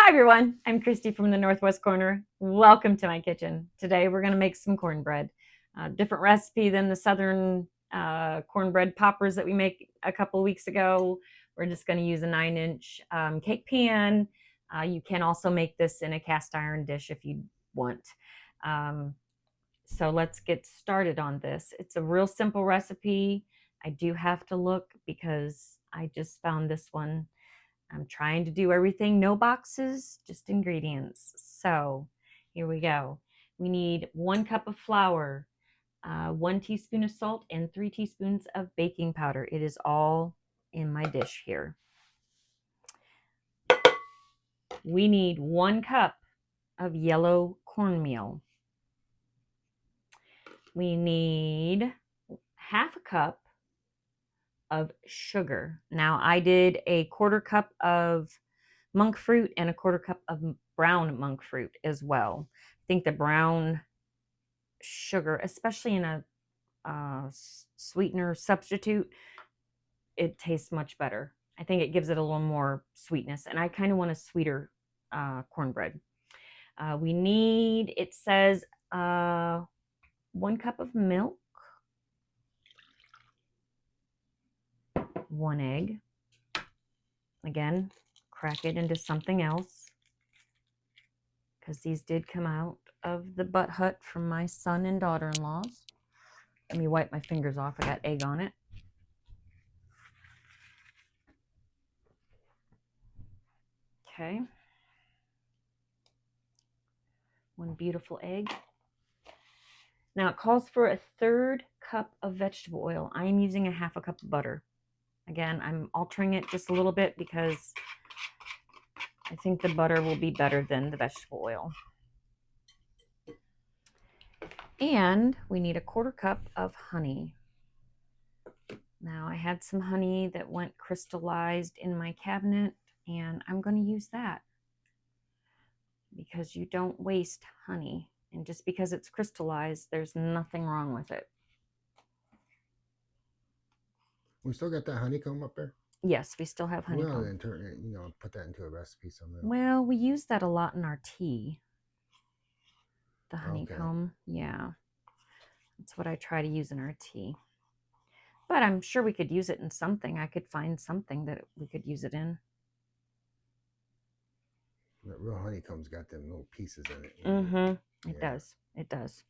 Hi everyone, I'm Christy from the Northwest Corner. Welcome to my kitchen. Today we're going to make some cornbread. Different recipe than the southern cornbread poppers that we make a couple weeks ago. We're just going to use a 9-inch cake pan. You can also make this in a cast iron dish if you want. So let's get started on this. It's a real simple recipe. I do have to look because I just found this one. I'm trying to do everything, no boxes, just ingredients. So here we go. We need 1 cup of flour, 1 teaspoon of salt, and 3 teaspoons of baking powder. It is all in my dish here. We need 1 cup of yellow cornmeal. We need half a cup of sugar. Now I did a 1/4 cup of monk fruit and a 1/4 cup of brown monk fruit as well. I think the brown sugar, especially in a sweetener substitute, it tastes much better. I think it gives it a little more sweetness, and I kind of want a sweeter cornbread. We need, it says 1 cup of milk, 1 egg. Again, crack it into something else because these did come out of the butt hut from my son and daughter-in-laws. Let me wipe my fingers off. I got egg on it. Okay. 1 beautiful egg. Now it calls for a 1/3 cup of vegetable oil. I am using a 1/2 cup of butter. Again, I'm altering it just a little bit because I think the butter will be better than the vegetable oil. And we need a 1/4 cup of honey. Now I had some honey that went crystallized in my cabinet, and I'm going to use that because you don't waste honey. And just because it's crystallized, there's nothing wrong with it. We still got that honeycomb up there? Yes, we still have honeycomb. Well, then turn it, put that into a recipe somehow. Well, we use that a lot in our tea. The honeycomb, okay. Yeah. That's what I try to use in our tea. But I'm sure we could use it in something. I could find something that we could use it in. That real honeycomb's got them little pieces in it. Mm-hmm. It does. It does.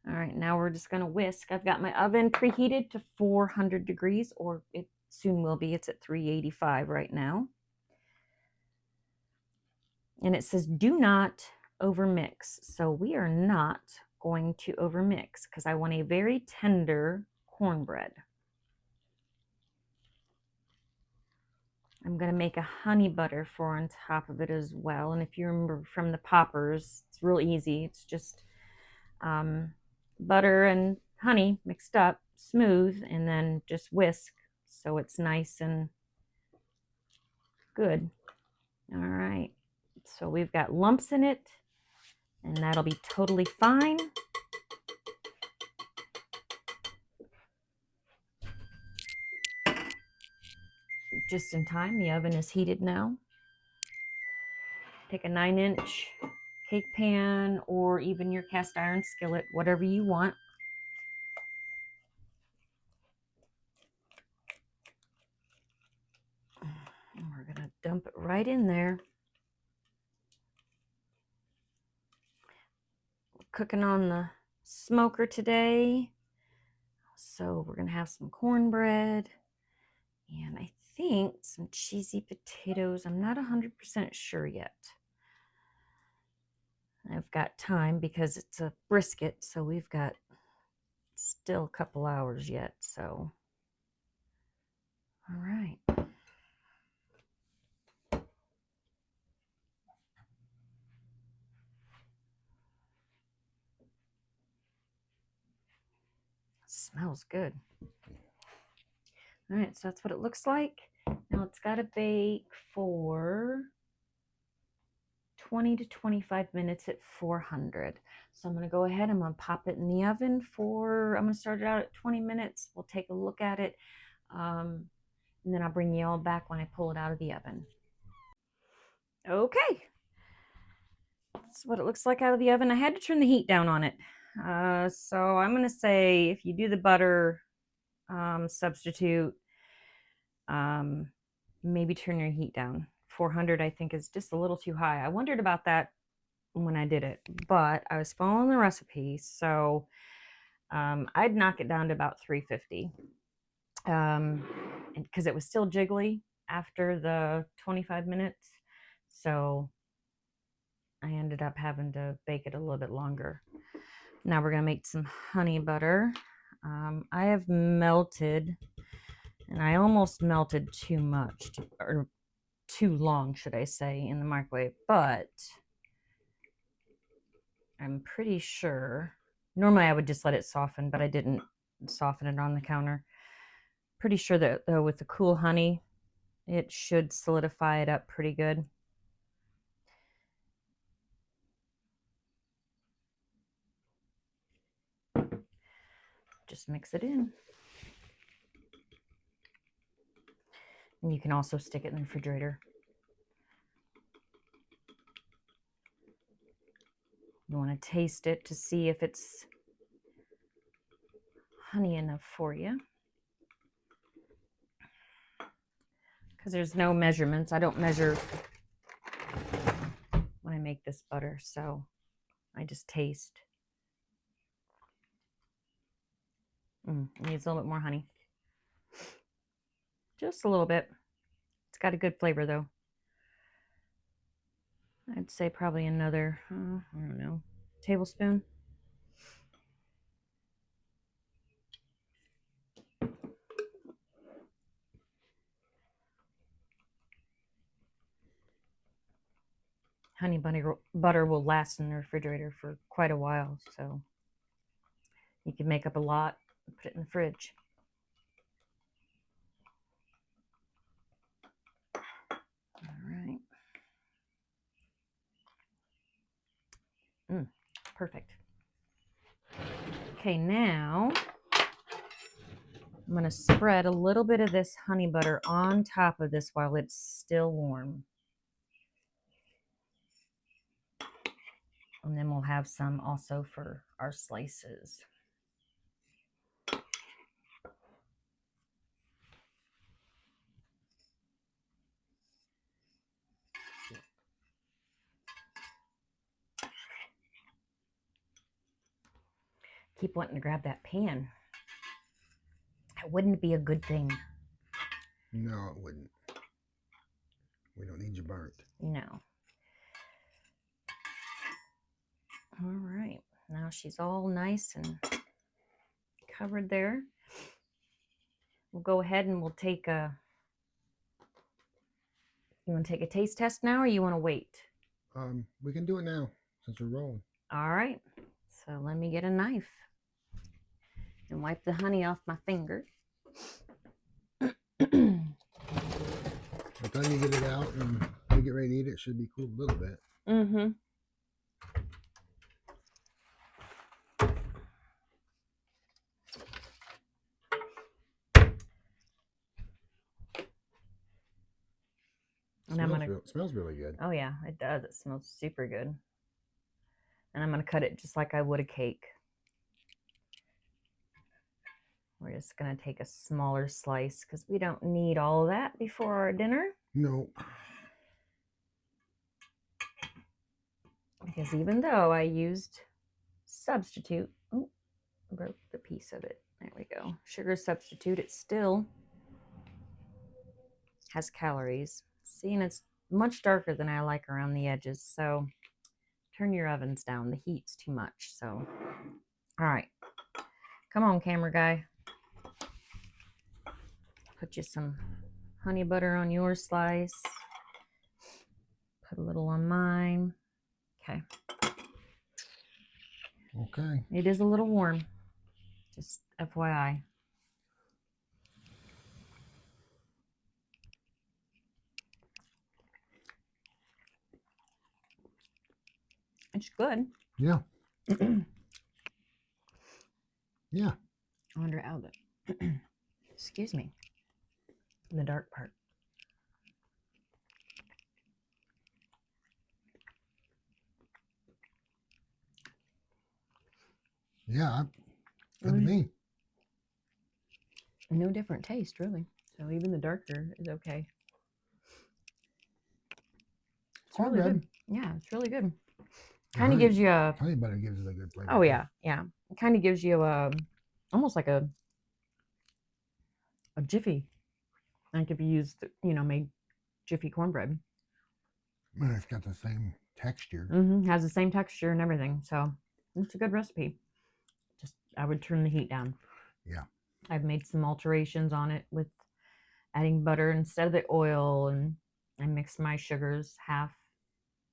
All right, now we're just going to whisk. I've got my oven preheated to 400 degrees, or it soon will be. It's at 385 right now. And it says do not overmix. So we are not going to overmix because I want a very tender cornbread. I'm going to make a honey butter for on top of it as well. And if you remember from the poppers, it's real easy. It's just butter and honey mixed up, smooth, and then just whisk so it's nice and good. All right. So we've got lumps in it, and that'll be totally fine. Just in time. The oven is heated now. Take a 9-inch cake pan or even your cast iron skillet, whatever you want. And we're going to dump it right in there. We're cooking on the smoker today. So we're going to have some cornbread and I think some cheesy potatoes. I'm not 100% sure yet. I've got time because it's a brisket, so we've got still a couple hours yet. So, all right. Smells good. All right, so that's what it looks like. Now it's got to bake for 20 to 25 minutes at 400. So I'm going to go ahead, I'm going to pop it in the oven for, I'm going to start it out at 20 minutes. We'll take a look at it. And then I'll bring you all back when I pull it out of the oven. Okay, That's what it looks like out of the oven. I had to turn the heat down on it. So I'm going to say if you do the butter substitute, maybe turn your heat down. 400 I think is just a little too high. I wondered about that when I did it, but I was following the recipe, so I'd knock it down to about 350 because it was still jiggly after the 25 minutes, so I ended up having to bake it a little bit longer. Now we're going to make some honey butter. I have melted, and I almost melted too much, or too long, should I say, in the microwave, but I'm pretty sure, normally I would just let it soften, but I didn't soften it on the counter. Pretty sure that though with the cool honey, it should solidify it up pretty good. Just mix it in. And you can also stick it in the refrigerator. You want to taste it to see if it's honey enough for you. Because there's no measurements. I don't measure when I make this butter, so I just taste. It needs a little bit more honey. Just a little bit. It's got a good flavor though. I'd say probably another, I don't know, tablespoon. Honey butter will last in the refrigerator for quite a while, so you can make up a lot and put it in the fridge. All right. Perfect. Okay, now I'm going to spread a little bit of this honey butter on top of this while it's still warm. And then we'll have some also for our slices. Keep wanting to grab that pan. That wouldn't be a good thing. No, it wouldn't. We don't need you burnt. No. All right. Now she's all nice and covered there. We'll go ahead and we'll take a... You want to take a taste test now, or you want to wait? We can do it now since we're rolling. All right. So let me get a knife and wipe the honey off my finger. By the time you get it out and you get ready to eat it, it should be cooled a little bit. Mm-hmm. And it smells really good. Oh yeah, it does. It smells super good. And I'm gonna cut it just like I would a cake. We're just gonna take a smaller slice because we don't need all of that before our dinner. No. Because even though I used substitute, oh, broke the piece of it. There we go. Sugar substitute, it still has calories. See, and it's much darker than I like around the edges, so turn your ovens down. The heat's too much, so. All right. Come on, camera guy. Put you some honey butter on your slice. Put a little on mine. Okay. Okay. It is a little warm. Just FYI. It's good. Yeah. Yeah. I wonder how the excuse me. The dark part. Yeah, good to me. No different taste, really. So even the darker is okay. It's really Cornbread. good. Yeah, it's really good. The Kind of gives you a. honey butter gives it a good flavor. Oh too. yeah, yeah. It kind of gives you a, almost like a jiffy. Like if you used, made jiffy cornbread. And it's got the same texture. Has the same texture and everything. So it's a good recipe. Just I would turn the heat down. Yeah. I've made some alterations on it with adding butter instead of the oil, and I mixed my sugars half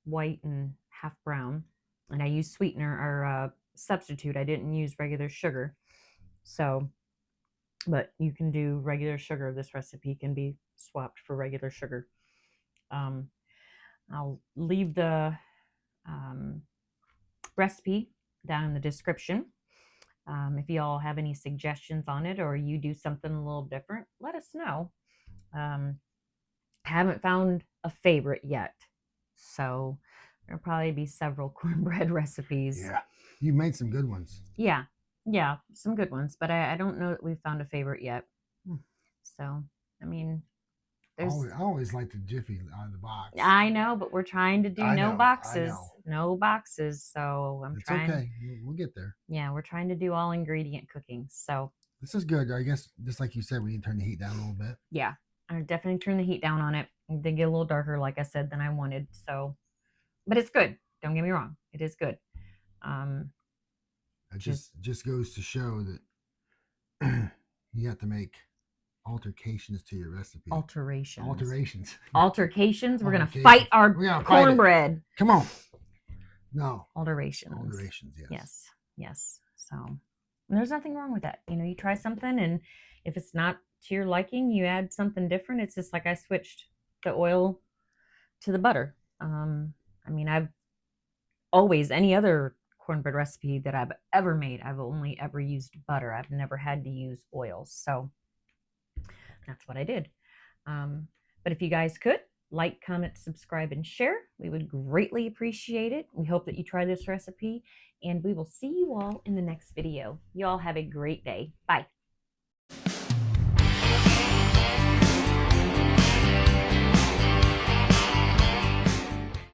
white and half brown, and I used sweetener or substitute. I didn't use regular sugar. So, but you can do regular sugar. This recipe can be swapped for regular sugar. I'll leave the recipe down in the description. If you all have any suggestions on it or you do something a little different, let us know. Haven't found a favorite yet, so there'll probably be several cornbread recipes. Yeah, you made some good ones. Yeah, some good ones, but I don't know that we've found a favorite yet. So, I mean, I always like the Jiffy out of the box. I know, but we're trying to do no boxes. No boxes. So I'm trying. Okay. We'll get there. Yeah, we're trying to do all ingredient cooking. So this is good. I guess just like you said, we need to turn the heat down a little bit. Yeah, I definitely turned the heat down on it. It did get a little darker, like I said, than I wanted. So, but it's good. Don't get me wrong. It is good. It just goes to show that you have to make altercations to your recipe. Alterations. We're gonna fight our cornbread. Come on. No. Alterations. Yes. Yes. So there's nothing wrong with that. You try something, and if it's not to your liking, you add something different. It's just like I switched the oil to the butter. I mean, I've always, any other cornbread recipe that I've ever made, I've only ever used butter. I've never had to use oil. So that's what I did. But if you guys could like, comment, subscribe, and share, we would greatly appreciate it. We hope that you try this recipe, and we will see you all in the next video. You all have a great day. Bye.